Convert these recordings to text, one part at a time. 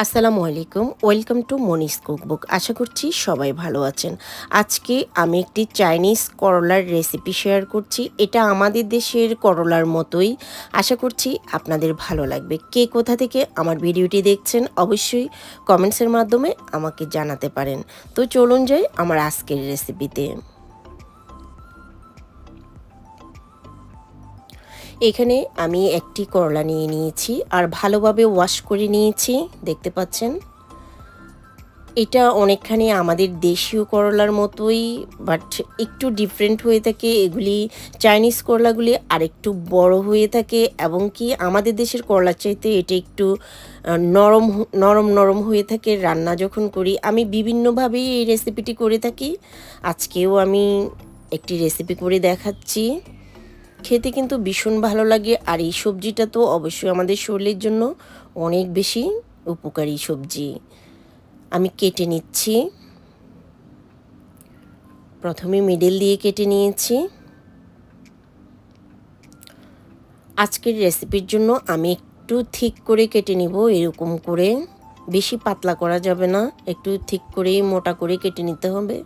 আসসালামু আলাইকুম, welcome to Moni's cookbook. আশা করছি সবাই ভালো আছেন। আজকে আমি একটি চাইনিজ করলার রেসিপি শেয়ার করছি। এটা আমাদের দেশের করলার মতোই। আশা করছি আপনাদের ভালো লাগবে। কে কোথা থেকে আমার ভিডিওটি দেখছেন অবশ্যই কমেন্টসের মাধ্যমে আমাকে জানাতে পারেন। তো চলুন যাই আমার আজকের রেসিপিতে। এখানে আমি একটি করলা নিয়ে নিয়েছি আর ভালোভাবে ওয়াশ করে নিয়েছি, দেখতে পাচ্ছেন। এটা অনেকখানি আমাদের দেশীয় করলার মতোই, বাট একটু ডিফারেন্ট হয়ে থাকে। এগুলি চাইনিজ করলাগুলি আরেকটু বড় হয়ে থাকে এবং কি আমাদের দেশের করলার চাইতে এটা একটু নরম হয়ে থাকে। রান্না যখন করি আমি বিভিন্নভাবেই এই রেসিপিটি করে থাকি। আজকেও আমি একটি রেসিপি করে দেখাচ্ছি। খেতে কিন্তু ভীষণ ভালো লাগে আর এই সবজিটা তো অবশ্যই আমাদের শরীরের জন্য অনেক বেশি উপকারী সবজি। আমি কেটে নিচ্ছি। প্রথমে মিডল দিয়ে কেটে নিয়েছি। আজকের রেসিপির জন্য আমি একটু থিক করে কেটে নিব, এরকম করে। বেশি পাতলা করা যাবে না, একটু থিক করেই মোটা করে কেটে নিতে হবে।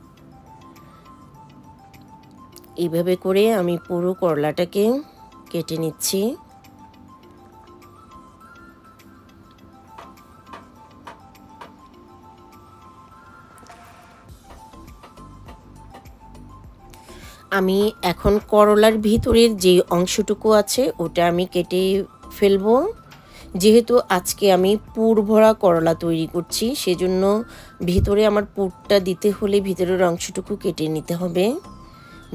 এইভাবে করে আমি পুরো করলাটাকে কেটে নিচ্ছি। আমি এখন করলার ভিতরের যে অংশটুকু আছে ওটা আমি কেটে ফেলবো। যেহেতু আজকে আমি পুর ভরা করলা তৈরি করছি, সেজন্য ভিতরে আমার পুরটা দিতে হলে ভিতরের অংশটুকু কেটে নিতে হবে।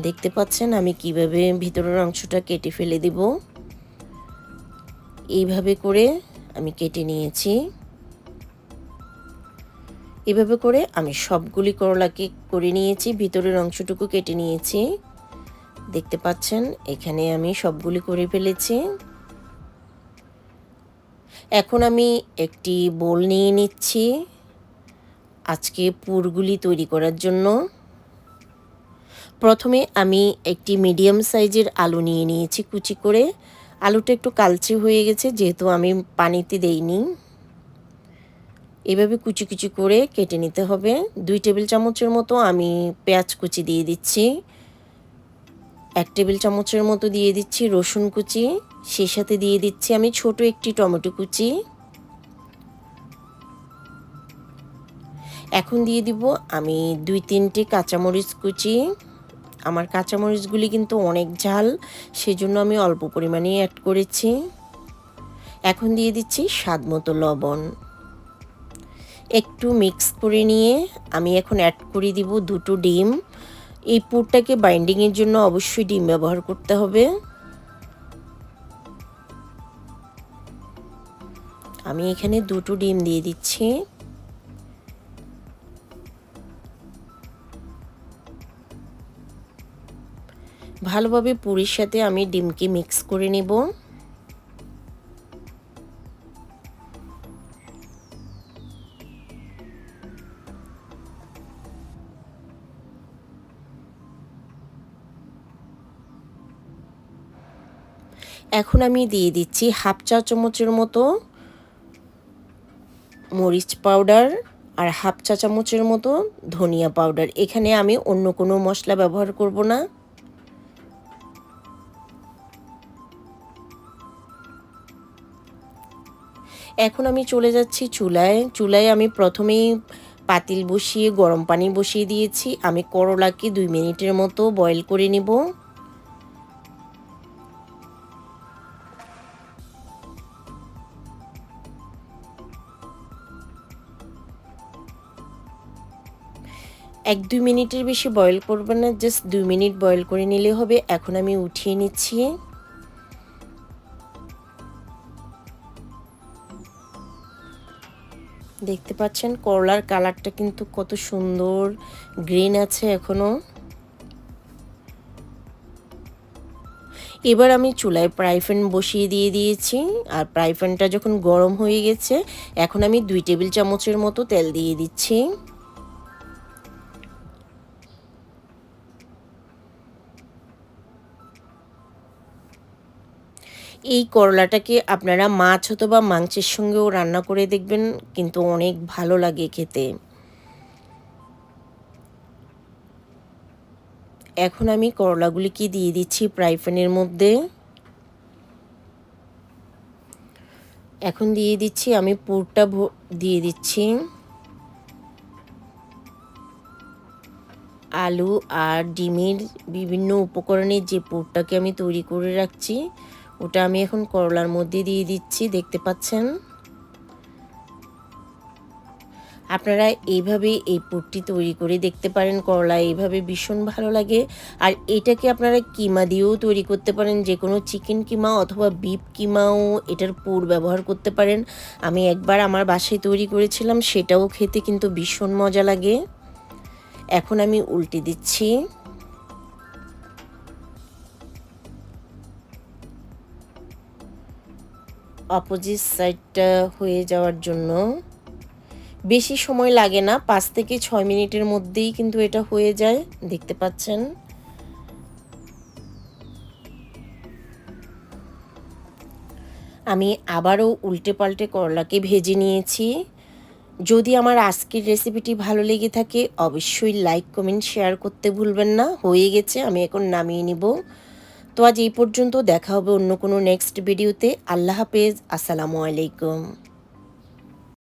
দেখতে পাচ্ছেন আমি কিভাবে ভিতরের অংশটা কেটে ফেলে দিব। এইভাবে করে আমি কেটে নিয়েছি। এভাবে করে আমি সবগুলি করলাকে করে নিয়েছি, ভিতরের অংশটুকু কেটে নিয়েছি। দেখতে পাচ্ছেন এখানে আমি সবগুলি করে ফেলেছি। এখন আমি একটি বোল নিয়ে নিচ্ছি আজকে পুরগুলি তৈরি করার জন্য। প্রথমে আমি একটি মিডিয়াম সাইজের আলু নিয়ে নিয়েছি কুচি করে। আলুটা একটু কালচে হয়ে গেছে যেহেতু আমি পানিতে দেইনি। এভাবে কুচি কুচি করে কেটে নিতে হবে। 2 টেবিল চামচের মতো আমি পেঁয়াজ কুচি দিয়ে দিচ্ছি। 1 টেবিল চামচের মতো দিয়ে দিচ্ছি রসুন কুচি। সেই সাথে দিয়ে দিচ্ছি আমি ছোট একটি টমেটো কুচি। এখন দিয়ে দিব আমি 2-3টি কাঁচামরিচ কুচি। আমার কাঁচামরিচগুলি কিন্তু অনেক ঝাল, সেজন্য আমি অল্প পরিমাণেই অ্যাড করেছি। এখন দিয়ে দিচ্ছি স্বাদ মতো লবণ। একটু মিক্স করে নিয়ে আমি এখন অ্যাড করে দিব 2টো ডিম। এই পুরটাকে বাইন্ডিংয়ের জন্য অবশ্যই ডিম ব্যবহার করতে হবে। আমি এখানে 2টো ডিম দিয়ে দিচ্ছি। ভালোভাবে পুরির সাথে আমি ডিমকে মিক্স করে নেব। এখন আমি দিয়ে দিচ্ছি হাফ চা চামচের মতো মরিচ পাউডার আর হাফ চা চামচের মতো ধনিয়া পাউডার। এখানে আমি অন্য কোনো মশলা ব্যবহার করব না। এখন আমি চলে যাচ্ছি চুলায়। চুলায় আমি প্রথমেই পাতিল বসিয়ে গরম পানি বসিয়ে দিয়েছি। আমি করলাকে 2 মিনিটের মতো বয়েল করে নেব। এক 2 মিনিটের বেশি বয়েল করবেন না, জাস্ট 2 মিনিট বয়েল করে নিলে হবে। এখন আমি উঠিয়ে নিচ্ছি। দেখতে পাচ্ছেন করলার কালারটা কিন্তু কত সুন্দর গ্রিন আছে এখনো। এবার আমি চুলায় ফ্রাই প্যান বসিয়ে দিয়ে দিয়েছি আর ফ্রাই প্যানটা যখন গরম হয়ে গেছে এখন আমি 2 টেবিল চামচের মতো তেল দিয়ে দিচ্ছি। এই করলাটাকে আপনারা মাছ অথবা মাংসের সঙ্গেও রান্না করে দেখবেন, কিন্তু অনেক ভালো লাগে খেতে। এখন আমি করলাগুলিকে দিয়ে দিচ্ছি ফ্রাই প্যানের মধ্যে। এখন দিয়ে দিচ্ছি আমি পুরটা দিয়ে দিচ্ছি। আলু আর ডিমের বিভিন্ন উপকরণের যে পুরটাকে আমি তৈরি করে রাখছি, ওটা আমি এখন করলার মধ্যে দিয়ে দিচ্ছি, দেখতে পাচ্ছেন। আপনারা এইভাবে এই পুরটি তৈরি করে দেখতে পারেন। করলা এইভাবে ভীষণ ভালো লাগে। আর এটাকে আপনারা কিমা দিয়েও তৈরি করতে পারেন, যে কোনো চিকেন কিমা অথবা বিফ কিমাও এটার পুর ব্যবহার করতে পারেন। আমি একবার আমার বাসায় তৈরি করেছিলাম, সেটাও খেতে কিন্তু ভীষণ মজা লাগে। এখন আমি উল্টে দিচ্ছি। অপোজিট সাইডটা হয়ে যাওয়ার জন্য বেশি সময় লাগে না, 5 থেকে 6 মিনিটের মধ্যেই কিন্তু এটা হয়ে যায়, দেখতে পাচ্ছেন। আমি আবারও উল্টে পাল্টে করলাকে ভেজে নিয়েছি। যদি আমার আজকের রেসিপিটি ভালো লেগে থাকে অবশ্যই লাইক কমেন্ট শেয়ার করতে ভুলবেন না। হয়ে গেছে, আমি এখন নামিয়ে নিব। তো আজ এই পর্যন্ত, দেখা হবে অন্য কোনো নেক্সট ভিডিওতে। আল্লাহ হাফেজ, আসসালামু আলাইকুম।